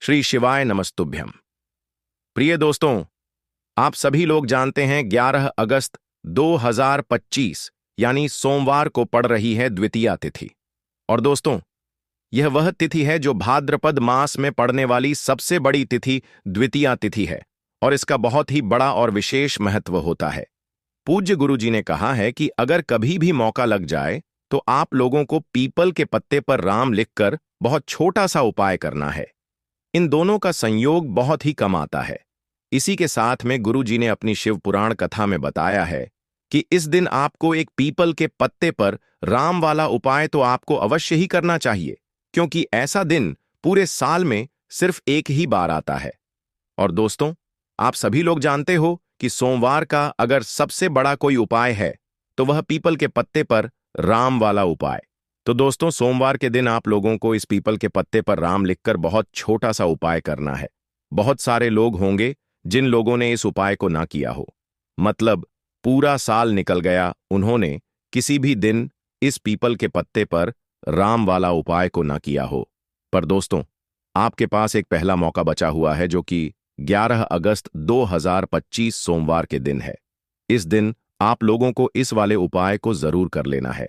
श्री शिवाय नमस्तुभ्यम। प्रिय दोस्तों, आप सभी लोग जानते हैं 11 अगस्त 2025 यानी सोमवार को पड़ रही है द्वितीया तिथि। और दोस्तों, यह वह तिथि है जो भाद्रपद मास में पड़ने वाली सबसे बड़ी तिथि द्वितीया तिथि है और इसका बहुत ही बड़ा और विशेष महत्व होता है। पूज्य गुरु जी ने कहा है कि अगर कभी भी मौका लग जाए तो आप लोगों को पीपल के पत्ते पर राम लिखकर बहुत छोटा सा उपाय करना है। इन दोनों का संयोग बहुत ही कम आता है। इसी के साथ में गुरु जी ने अपनी शिव पुराण कथा में बताया है कि इस दिन आपको एक पीपल के पत्ते पर राम वाला उपाय तो आपको अवश्य ही करना चाहिए, क्योंकि ऐसा दिन पूरे साल में सिर्फ एक ही बार आता है। और दोस्तों, आप सभी लोग जानते हो कि सोमवार का अगर सबसे बड़ा कोई उपाय है तो वह पीपल के पत्ते पर राम वाला उपाय। तो दोस्तों, सोमवार के दिन आप लोगों को इस पीपल के पत्ते पर राम लिखकर बहुत छोटा सा उपाय करना है। बहुत सारे लोग होंगे जिन लोगों ने इस उपाय को ना किया हो, मतलब पूरा साल निकल गया, उन्होंने किसी भी दिन इस पीपल के पत्ते पर राम वाला उपाय को ना किया हो। पर दोस्तों, आपके पास एक पहला मौका बचा हुआ है जो कि 11 अगस्त 2025 सोमवार के दिन है। इस दिन आप लोगों को इस वाले उपाय को जरूर कर लेना है।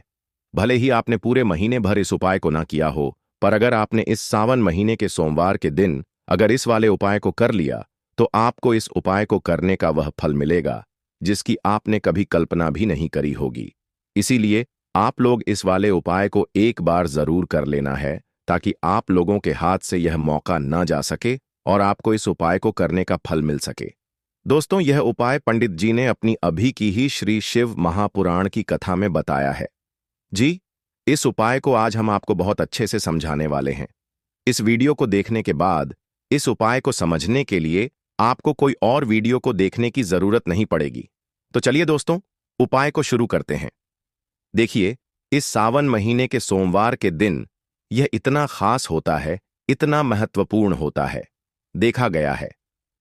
भले ही आपने पूरे महीने भर इस उपाय को ना किया हो, पर अगर आपने इस सावन महीने के सोमवार के दिन अगर इस वाले उपाय को कर लिया तो आपको इस उपाय को करने का वह फल मिलेगा जिसकी आपने कभी कल्पना भी नहीं करी होगी। इसीलिए आप लोग इस वाले उपाय को एक बार जरूर कर लेना है ताकि आप लोगों के हाथ से यह मौका न जा सके और आपको इस उपाय को करने का फल मिल सके। दोस्तों, यह उपाय पंडित जी ने अपनी अभी की ही श्री शिव महापुराण की कथा में बताया है। जी, इस उपाय को आज हम आपको बहुत अच्छे से समझाने वाले हैं। इस वीडियो को देखने के बाद इस उपाय को समझने के लिए आपको कोई और वीडियो को देखने की जरूरत नहीं पड़ेगी। तो चलिए दोस्तों, उपाय को शुरू करते हैं। देखिए, इस सावन महीने के सोमवार के दिन यह इतना खास होता है, इतना महत्वपूर्ण होता है। देखा गया है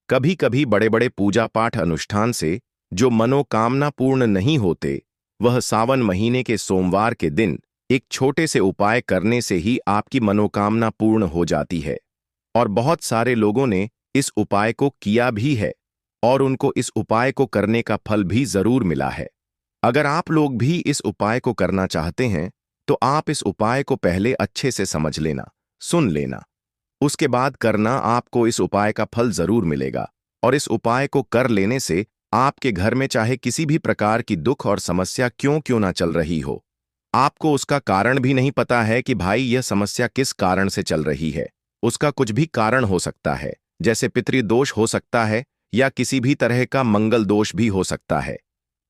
कभी कभी बड़े बड़े पूजा पाठ अनुष्ठान से जो मनोकामना पूर्ण नहीं होते, वह सावन महीने के सोमवार के दिन एक छोटे से उपाय करने से ही आपकी मनोकामना पूर्ण हो जाती है। और बहुत सारे लोगों ने इस उपाय को किया भी है और उनको इस उपाय को करने का फल भी जरूर मिला है। अगर आप लोग भी इस उपाय को करना चाहते हैं तो आप इस उपाय को पहले अच्छे से समझ लेना, सुन लेना, उसके बाद करना। आपको इस उपाय का फल जरूर मिलेगा और इस उपाय को कर लेने से आपके घर में चाहे किसी भी प्रकार की दुख और समस्या क्यों ना चल रही हो, आपको उसका कारण भी नहीं पता है कि भाई यह समस्या किस कारण से चल रही है। उसका कुछ भी कारण हो सकता है, जैसे पितृदोष हो सकता है या किसी भी तरह का मंगल दोष भी हो सकता है।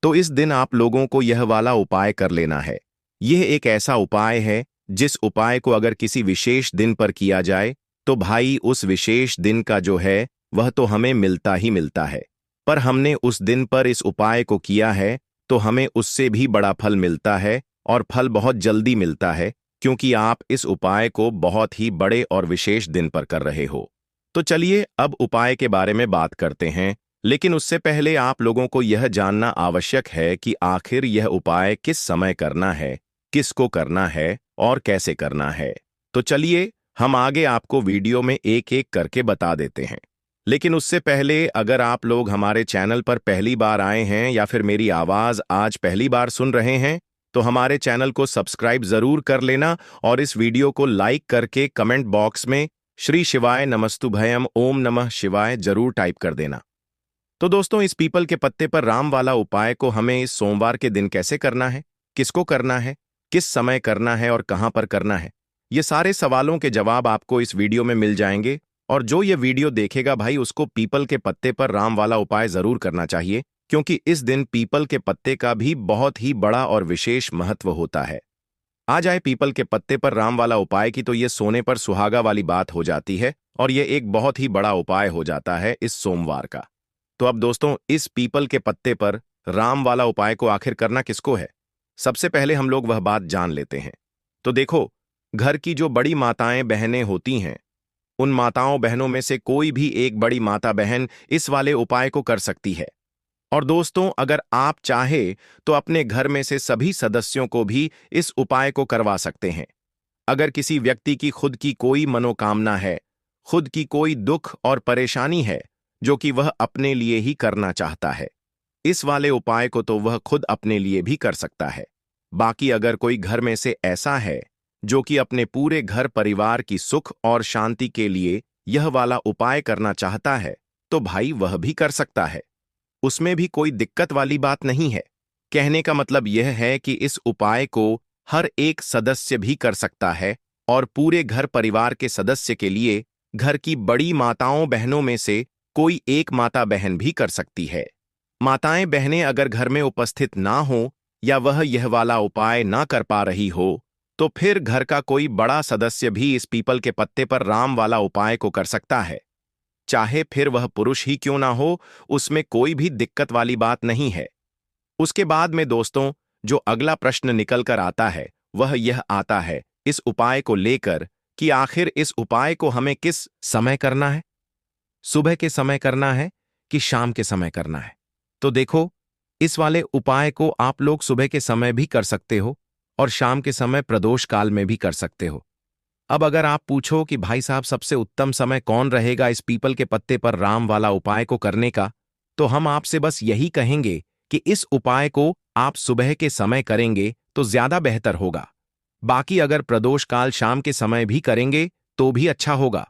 तो इस दिन आप लोगों को यह वाला उपाय कर लेना है। यह एक ऐसा उपाय है जिस उपाय को अगर किसी विशेष दिन पर किया जाए तो भाई उस विशेष दिन का जो है वह तो हमें मिलता ही मिलता है, पर हमने उस दिन पर इस उपाय को किया है तो हमें उससे भी बड़ा फल मिलता है और फल बहुत जल्दी मिलता है, क्योंकि आप इस उपाय को बहुत ही बड़े और विशेष दिन पर कर रहे हो। तो चलिए अब उपाय के बारे में बात करते हैं, लेकिन उससे पहले आप लोगों को यह जानना आवश्यक है कि आखिर यह उपाय किस समय करना है, किसको करना है और कैसे करना है। तो चलिए हम आगे आपको वीडियो में एक एक करके बता देते हैं। लेकिन उससे पहले अगर आप लोग हमारे चैनल पर पहली बार आए हैं या फिर मेरी आवाज आज पहली बार सुन रहे हैं तो हमारे चैनल को सब्सक्राइब जरूर कर लेना और इस वीडियो को लाइक करके कमेंट बॉक्स में श्री शिवाय नमस्तुभयम ओम नमः शिवाय जरूर टाइप कर देना। तो दोस्तों, इस पीपल के पत्ते पर राम वाला उपाय को हमें इस सोमवार के दिन कैसे करना है, किसको करना है, किस समय करना है और कहां पर करना है, ये सारे सवालों के जवाब आपको इस वीडियो में मिल जाएंगे। और जो ये वीडियो देखेगा भाई, उसको पीपल के पत्ते पर राम वाला उपाय जरूर करना चाहिए, क्योंकि इस दिन पीपल के पत्ते का भी बहुत ही बड़ा और विशेष महत्व होता है। आ जाए पीपल के पत्ते पर राम वाला उपाय की, तो ये सोने पर सुहागा वाली बात हो जाती है और ये एक बहुत ही बड़ा उपाय हो जाता है इस सोमवार का। तो अब दोस्तों, इस पीपल के पत्ते पर राम वाला उपाय को आखिर करना किसको है, सबसे पहले हम लोग वह बात जान लेते हैं। तो देखो, घर की जो बड़ी माताएं बहनें होती हैं, उन माताओं बहनों में से कोई भी एक बड़ी माता बहन इस वाले उपाय को कर सकती है। और दोस्तों, अगर आप चाहे तो अपने घर में से सभी सदस्यों को भी इस उपाय को करवा सकते हैं। अगर किसी व्यक्ति की खुद की कोई मनोकामना है, खुद की कोई दुख और परेशानी है जो कि वह अपने लिए ही करना चाहता है, इस वाले उपाय को तो वह खुद अपने लिए भी कर सकता है। बाकी अगर कोई घर में से ऐसा है जो कि अपने पूरे घर परिवार की सुख और शांति के लिए यह वाला उपाय करना चाहता है, तो भाई वह भी कर सकता है। उसमें भी कोई दिक्कत वाली बात नहीं है। कहने का मतलब यह है कि इस उपाय को हर एक सदस्य भी कर सकता है और पूरे घर परिवार के सदस्य के लिए घर की बड़ी माताओं बहनों में से कोई एक माता बहन भी कर सकती है। माताएं बहनें अगर घर में उपस्थित ना हो या वह यह वाला उपाय ना कर पा रही हो, तो फिर घर का कोई बड़ा सदस्य भी इस पीपल के पत्ते पर राम वाला उपाय को कर सकता है। चाहे फिर वह पुरुष ही क्यों ना हो, उसमें कोई भी दिक्कत वाली बात नहीं है। उसके बाद में दोस्तों, जो अगला प्रश्न निकल कर आता है वह यह आता है इस उपाय को लेकर कि आखिर इस उपाय को हमें किस समय करना है, सुबह के समय करना है कि शाम के समय करना है। तो देखो, इस वाले उपाय को आप लोग सुबह के समय भी कर सकते हो और शाम के समय प्रदोष काल में भी कर सकते हो। अब अगर आप पूछो कि भाई साहब सबसे उत्तम समय कौन रहेगा इस पीपल के पत्ते पर राम वाला उपाय को करने का, तो हम आपसे बस यही कहेंगे कि इस उपाय को आप सुबह के समय करेंगे तो ज्यादा बेहतर होगा। बाकी अगर प्रदोष काल शाम के समय भी करेंगे तो भी अच्छा होगा,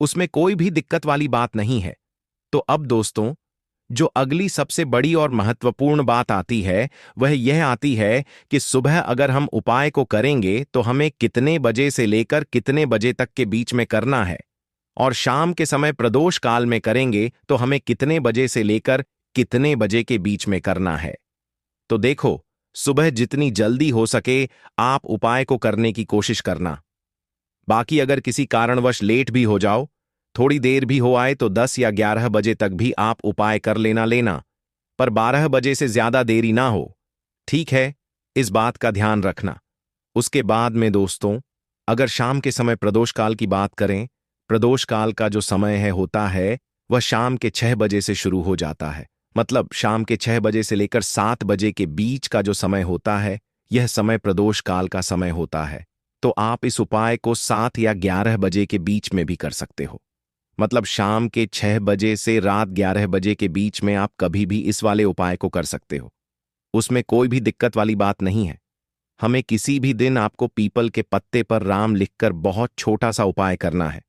उसमें कोई भी दिक्कत वाली बात नहीं है। तो अब दोस्तों, जो अगली सबसे बड़ी और महत्वपूर्ण बात आती है वह यह आती है कि सुबह अगर हम उपाय को करेंगे तो हमें कितने बजे से लेकर कितने बजे तक के बीच में करना है, और शाम के समय प्रदोष काल में करेंगे तो हमें कितने बजे से लेकर कितने बजे के बीच में करना है। तो देखो, सुबह जितनी जल्दी हो सके आप उपाय को करने की कोशिश करना। बाकी अगर किसी कारणवश लेट भी हो जाओ, थोड़ी देर भी हो आए, तो 10 या 11 बजे तक भी आप उपाय कर लेना, पर 12 बजे से ज्यादा देरी ना हो। ठीक है, इस बात का ध्यान रखना। उसके बाद में दोस्तों, अगर शाम के समय प्रदोष काल की बात करें, प्रदोष काल का जो समय होता है वह शाम के 6 बजे से शुरू हो जाता है। मतलब शाम के 6 बजे से लेकर 7 बजे के बीच का जो समय होता है, यह समय प्रदोष काल का समय होता है। तो आप इस उपाय को 7 या 11 बजे के बीच में भी कर सकते हो। मतलब शाम के 6 बजे से रात 11 बजे के बीच में आप कभी भी इस वाले उपाय को कर सकते हो, उसमें कोई भी दिक्कत वाली बात नहीं है। हमें किसी भी दिन आपको पीपल के पत्ते पर राम लिखकर बहुत छोटा सा उपाय करना है।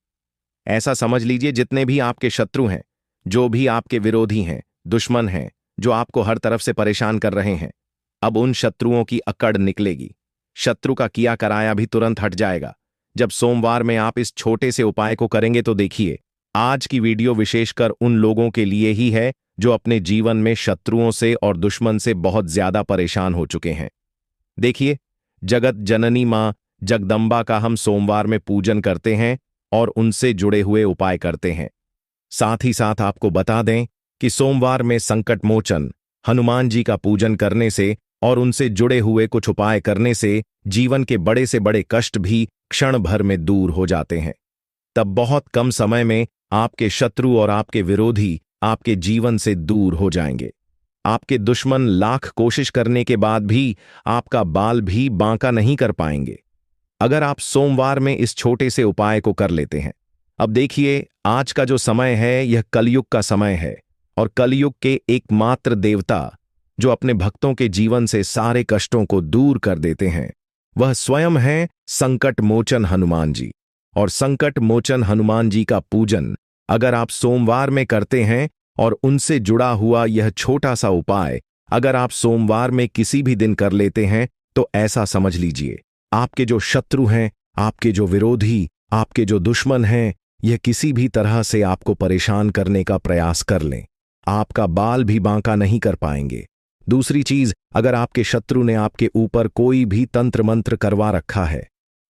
ऐसा समझ लीजिए, जितने भी आपके शत्रु हैं, जो भी आपके विरोधी हैं, दुश्मन हैं, जो आपको हर तरफ से परेशान कर रहे हैं, अब उन शत्रुओं की अकड़ निकलेगी। शत्रु का किया कराया भी तुरंत हट जाएगा जब सोमवार में आप इस छोटे से उपाय को करेंगे। तो देखिए, आज की वीडियो विशेषकर उन लोगों के लिए ही है जो अपने जीवन में शत्रुओं से और दुश्मन से बहुत ज्यादा परेशान हो चुके हैं। देखिए, जगत जननी मां जगदंबा का हम सोमवार में पूजन करते हैं और उनसे जुड़े हुए उपाय करते हैं। साथ ही साथ आपको बता दें कि सोमवार में संकट मोचन हनुमान जी का पूजन करने से और उनसे जुड़े हुए कुछ उपाय करने से जीवन के बड़े से बड़े कष्ट भी क्षण भर में दूर हो जाते हैं। तब बहुत कम समय में आपके शत्रु और आपके विरोधी आपके जीवन से दूर हो जाएंगे। आपके दुश्मन लाख कोशिश करने के बाद भी आपका बाल भी बांका नहीं कर पाएंगे, अगर आप सोमवार में इस छोटे से उपाय को कर लेते हैं। अब देखिए, आज का जो समय है यह कलयुग का समय है, और कलयुग के एकमात्र देवता जो अपने भक्तों के जीवन से सारे कष्टों को दूर कर देते हैं, वह स्वयं है संकट मोचन हनुमान जी। और संकट मोचन हनुमान जी का पूजन अगर आप सोमवार में करते हैं और उनसे जुड़ा हुआ यह छोटा सा उपाय अगर आप सोमवार में किसी भी दिन कर लेते हैं, तो ऐसा समझ लीजिए, आपके जो शत्रु हैं, आपके जो विरोधी, आपके जो दुश्मन हैं, यह किसी भी तरह से आपको परेशान करने का प्रयास कर लें, आपका बाल भी बांका नहीं कर पाएंगे। दूसरी चीज, अगर आपके शत्रु ने आपके ऊपर कोई भी तंत्र मंत्र करवा रखा है,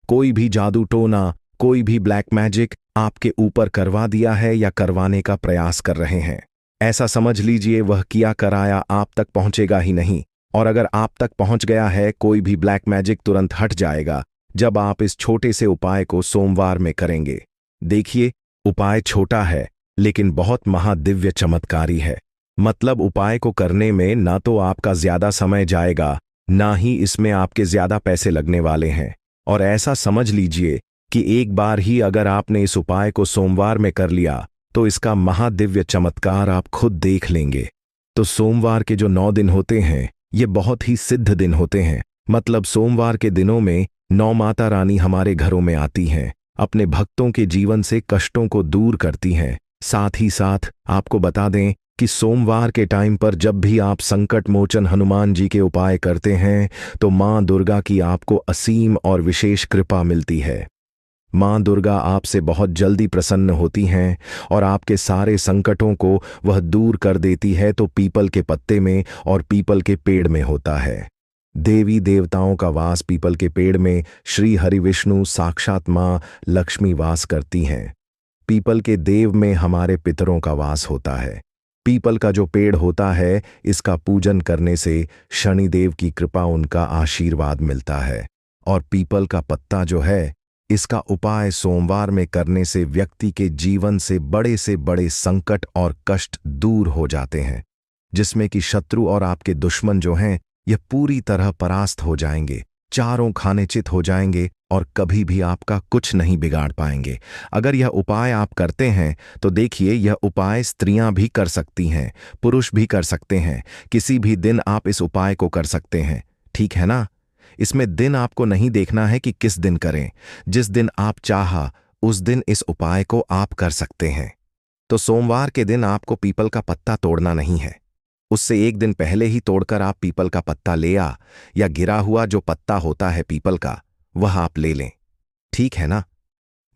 कोई भी जादू टोना, कोई भी ब्लैक मैजिक आपके ऊपर करवा दिया है या करवाने का प्रयास कर रहे हैं, ऐसा समझ लीजिए वह किया कराया आप तक पहुंचेगा ही नहीं। और अगर आप तक पहुंच गया है, कोई भी ब्लैक मैजिक तुरंत हट जाएगा जब आप इस छोटे से उपाय को सोमवार में करेंगे। देखिए, उपाय छोटा है लेकिन बहुत महादिव्य चमत्कारी है। मतलब उपाय को करने में ना तो आपका ज्यादा समय जाएगा, ना ही इसमें आपके ज्यादा पैसे लगने वाले हैं। और ऐसा समझ लीजिए कि एक बार ही अगर आपने इस उपाय को सोमवार में कर लिया तो इसका महादिव्य चमत्कार आप खुद देख लेंगे। तो सोमवार के जो 9 दिन होते हैं ये बहुत ही सिद्ध दिन होते हैं। मतलब सोमवार के दिनों में 9 माता रानी हमारे घरों में आती हैं, अपने भक्तों के जीवन से कष्टों को दूर करती हैं। साथ ही साथ आपको बता दें कि सोमवार के टाइम पर जब भी आप संकट मोचन हनुमान जी के उपाय करते हैं तो मां दुर्गा की आपको असीम और विशेष कृपा मिलती है। मां दुर्गा आपसे बहुत जल्दी प्रसन्न होती हैं और आपके सारे संकटों को वह दूर कर देती है। तो पीपल के पत्ते में और पीपल के पेड़ में होता है। देवी देवताओं का वास पीपल के पेड़ में श्री हरि विष्णु साक्षात मां लक्ष्मी वास करती हैं। पीपल के देव में हमारे पितरों का वास होता है। पीपल का जो पेड़ होता है इसका पूजन करने से शनिदेव की कृपा उनका आशीर्वाद मिलता है। और पीपल का पत्ता जो है इसका उपाय सोमवार में करने से व्यक्ति के जीवन से बड़े संकट और कष्ट दूर हो जाते हैं, जिसमें कि शत्रु और आपके दुश्मन जो हैं यह पूरी तरह परास्त हो जाएंगे, चारों खाने चित हो जाएंगे और कभी भी आपका कुछ नहीं बिगाड़ पाएंगे। अगर यह उपाय आप करते हैं तो देखिए यह उपाय स्त्रियां भी कर सकती हैं, पुरुष भी कर सकते हैं। किसी भी दिन आप इस उपाय को कर सकते हैं, ठीक है ना। इसमें दिन आपको नहीं देखना है कि किस दिन करें, जिस दिन आप चाहा उस दिन इस उपाय को आप कर सकते हैं। तो सोमवार के दिन आपको पीपल का पत्ता तोड़ना नहीं है, उससे एक दिन पहले ही तोड़कर आप पीपल का पत्ता ले आ या गिरा हुआ जो पत्ता होता है पीपल का वह आप ले लें, ठीक है ना।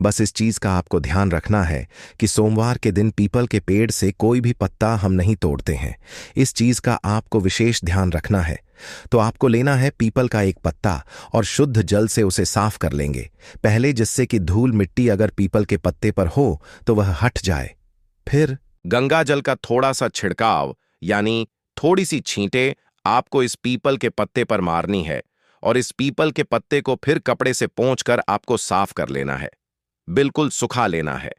बस इस चीज का आपको ध्यान रखना है कि सोमवार के दिन पीपल के पेड़ से कोई भी पत्ता हम नहीं तोड़ते हैं। इस चीज का आपको विशेष ध्यान रखना है। तो आपको लेना है पीपल का एक पत्ता और शुद्ध जल से उसे साफ कर लेंगे पहले, जिससे कि धूल मिट्टी अगर पीपल के पत्ते पर हो तो वह हट जाए। फिर गंगा जल का थोड़ा सा छिड़काव यानी थोड़ी सी छींटे आपको इस पीपल के पत्ते पर मारनी है और इस पीपल के पत्ते को फिर कपड़े से पोंछकर आपको साफ कर लेना है, बिल्कुल सुखा लेना है।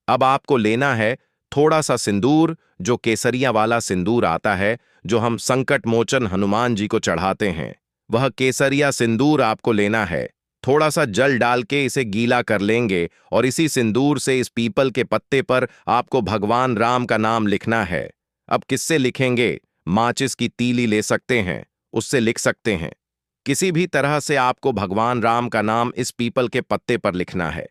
अब आपको लेना है थोड़ा सा सिंदूर, जो केसरिया वाला सिंदूर आता है जो हम संकट मोचन हनुमान जी को चढ़ाते हैं, वह केसरिया सिंदूर आपको लेना है। थोड़ा सा जल डाल के इसे गीला कर लेंगे और इसी सिंदूर से इस पीपल के पत्ते पर आपको भगवान राम का नाम लिखना है। अब किससे लिखेंगे? माचिस की तीली ले सकते हैं, उससे लिख सकते हैं। किसी भी तरह से आपको भगवान राम का नाम इस पीपल के पत्ते पर लिखना है।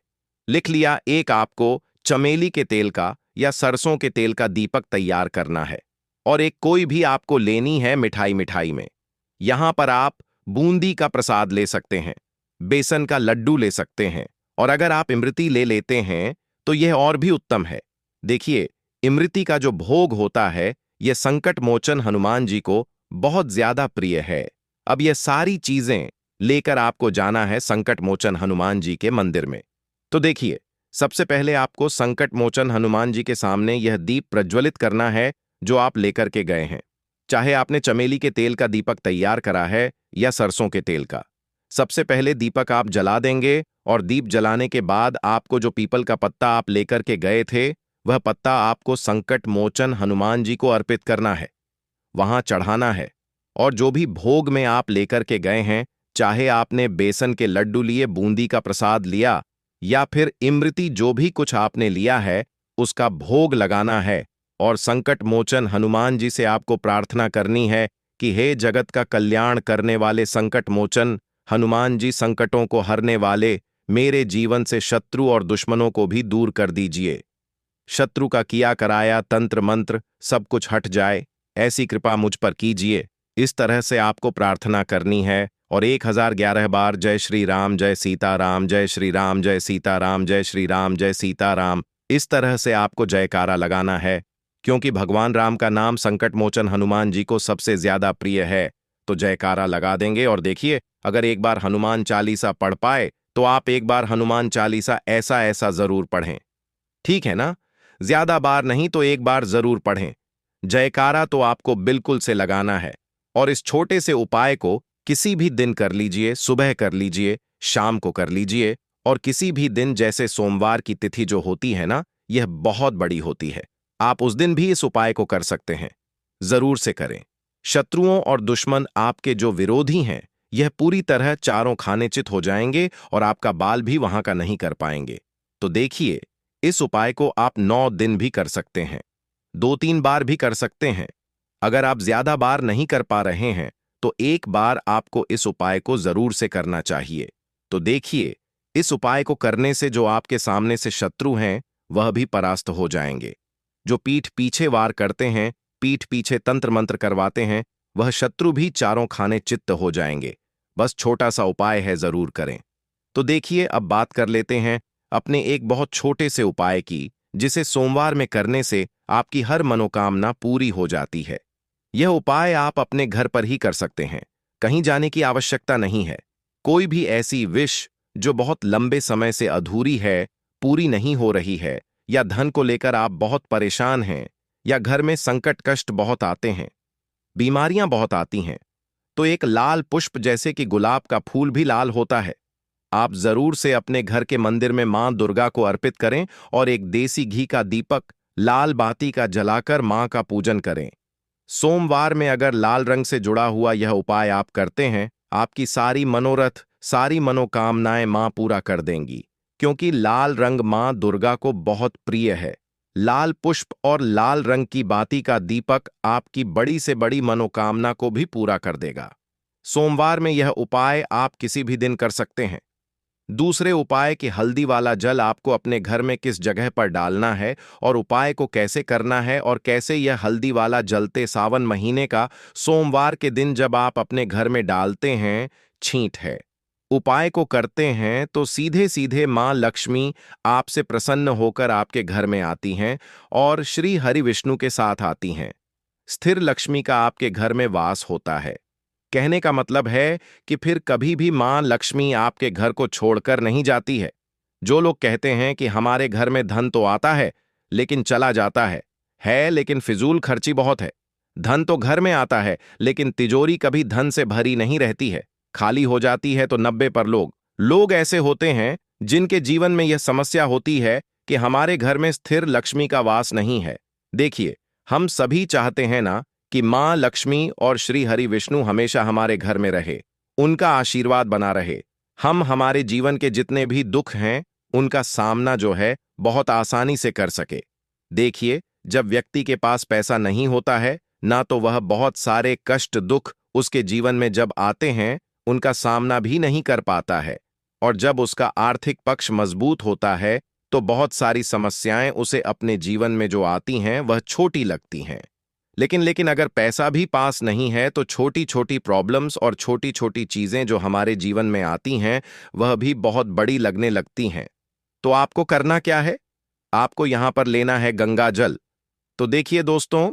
लिख लिया। एक आपको चमेली के तेल का या सरसों के तेल का दीपक तैयार करना है और एक कोई भी आपको लेनी है मिठाई में। यहां पर आप बूंदी का प्रसाद ले सकते हैं, बेसन का लड्डू ले सकते हैं और अगर आप इमरती ले लेते हैं तो यह और भी उत्तम है। देखिए, इमरती का जो भोग होता है यह संकट मोचन हनुमान जी को बहुत ज्यादा प्रिय है। अब यह सारी चीजें लेकर आपको जाना है संकट मोचन हनुमान जी के मंदिर में। तो देखिए, सबसे पहले आपको संकट मोचन हनुमान जी के सामने यह दीप प्रज्वलित करना है जो आप लेकर के गए हैं, चाहे आपने चमेली के तेल का दीपक तैयार करा है या सरसों के तेल का। सबसे पहले दीपक आप जला देंगे और दीप जलाने के बाद आपको जो पीपल का पत्ता आप लेकर के गए थे वह पत्ता आपको संकट मोचन हनुमान जी को अर्पित करना है, वहां चढ़ाना है। और जो भी भोग में आप लेकर के गए हैं, चाहे आपने बेसन के लड्डू लिए, बूंदी का प्रसाद लिया या फिर इमरती, जो भी कुछ आपने लिया है उसका भोग लगाना है और संकट मोचन हनुमान जी से आपको प्रार्थना करनी है कि हे जगत का कल्याण करने वाले संकट मोचन हनुमान जी, संकटों को हरने वाले, मेरे जीवन से शत्रु और दुश्मनों को भी दूर कर दीजिए। शत्रु का किया कराया तंत्र मंत्र सब कुछ हट जाए, ऐसी कृपा मुझ पर कीजिए। इस तरह से आपको प्रार्थना करनी है और 1011 बार जय श्री राम जय सीताराम, जय श्री राम जय सीताराम, जय श्री राम जय सीताराम, इस तरह से आपको जयकारा लगाना है। क्योंकि भगवान राम का नाम संकट मोचन हनुमान जी को सबसे ज्यादा प्रिय है, तो जयकारा लगा देंगे। और देखिए, अगर एक बार हनुमान चालीसा पढ़ पाए तो आप एक बार हनुमान चालीसा ऐसा ऐसा जरूर पढ़ें, ठीक है ना। ज्यादा बार नहीं तो एक बार जरूर पढ़ें। जयकारा तो आपको बिल्कुल से लगाना है और इस छोटे से उपाय को किसी भी दिन कर लीजिए, सुबह कर लीजिए, शाम को कर लीजिए और किसी भी दिन, जैसे सोमवार की तिथि जो होती है ना, यह बहुत बड़ी होती है, आप उस दिन भी इस उपाय को कर सकते हैं। जरूर से करें। शत्रुओं और दुश्मन आपके जो विरोधी हैं यह पूरी तरह चारों खाने चित हो जाएंगे और आपका बाल भी वहां का नहीं कर पाएंगे। तो देखिए, इस उपाय को आप 9 दिन भी कर सकते हैं, 2-3 बार भी कर सकते हैं। अगर आप ज्यादा बार नहीं कर पा रहे हैं तो एक बार आपको इस उपाय को जरूर से करना चाहिए। तो देखिए, इस उपाय को करने से जो आपके सामने से शत्रु हैं वह भी परास्त हो जाएंगे। जो पीठ पीछे वार करते हैं, पीठ पीछे तंत्र मंत्र करवाते हैं, वह शत्रु भी चारों खाने चित्त हो जाएंगे। बस छोटा सा उपाय है, जरूर करें। तो देखिए, अब बात कर लेते हैं अपने एक बहुत छोटे से उपाय की, जिसे सोमवार में करने से आपकी हर मनोकामना पूरी हो जाती है। यह उपाय आप अपने घर पर ही कर सकते हैं, कहीं जाने की आवश्यकता नहीं है। कोई भी ऐसी विश जो बहुत लंबे समय से अधूरी है, पूरी नहीं हो रही है, या धन को लेकर आप बहुत परेशान हैं, या घर में संकट कष्ट बहुत आते हैं, बीमारियां बहुत आती हैं, तो एक लाल पुष्प जैसे कि गुलाब का फूल भी लाल होता है, आप जरूर से अपने घर के मंदिर में मां दुर्गा को अर्पित करें और एक देसी घी का दीपक लाल बाती का जलाकर मां का पूजन करें। सोमवार में अगर लाल रंग से जुड़ा हुआ यह उपाय आप करते हैं, आपकी सारी मनोरथ, सारी मनोकामनाएं मां पूरा कर देंगी, क्योंकि लाल रंग मां दुर्गा को बहुत प्रिय है। लाल पुष्प और लाल रंग की बाती का दीपक आपकी बड़ी से बड़ी मनोकामना को भी पूरा कर देगा। सोमवार में यह उपाय आप किसी भी दिन कर सकते हैं। दूसरे उपाय कि हल्दी वाला जल आपको अपने घर में किस जगह पर डालना है और उपाय को कैसे करना है और कैसे यह हल्दी वाला जलते सावन महीने का सोमवार के दिन जब आप अपने घर में डालते हैं, छींट है। उपाय को करते हैं तो सीधे सीधे मां लक्ष्मी आपसे प्रसन्न होकर आपके घर में आती हैं और श्री हरि विष्णु के साथ आती हैं। स्थिर लक्ष्मी का आपके घर में वास होता है। कहने का मतलब है कि फिर कभी भी मां लक्ष्मी आपके घर को छोड़कर नहीं जाती है। जो लोग कहते हैं कि हमारे घर में धन तो आता है लेकिन चला जाता है लेकिन फिजूल खर्ची बहुत है। धन तो घर में आता है लेकिन तिजोरी कभी धन से भरी नहीं रहती है, खाली हो जाती है। तो 90 पर लोग ऐसे होते हैं जिनके जीवन में यह समस्या होती है कि हमारे घर में स्थिर लक्ष्मी का वास नहीं है। देखिए, हम सभी चाहते हैं ना कि मां लक्ष्मी और श्री हरि विष्णु हमेशा हमारे घर में रहे, उनका आशीर्वाद बना रहे, हम हमारे जीवन के जितने भी दुख हैं उनका सामना जो है बहुत आसानी से कर सके। देखिए, जब व्यक्ति के पास पैसा नहीं होता है ना, तो वह बहुत सारे कष्ट दुख उसके जीवन में जब आते हैं उनका सामना भी नहीं कर पाता है, और जब उसका आर्थिक पक्ष मजबूत होता है तो बहुत सारी समस्याएं उसे अपने जीवन में जो आती हैं वह छोटी लगती हैं। लेकिन अगर पैसा भी पास नहीं है तो छोटी छोटी प्रॉब्लम्स और छोटी छोटी चीजें जो हमारे जीवन में आती हैं वह भी बहुत बड़ी लगने लगती हैं। तो आपको करना क्या है? आपको यहां पर लेना है गंगा जल। तो देखिए दोस्तों,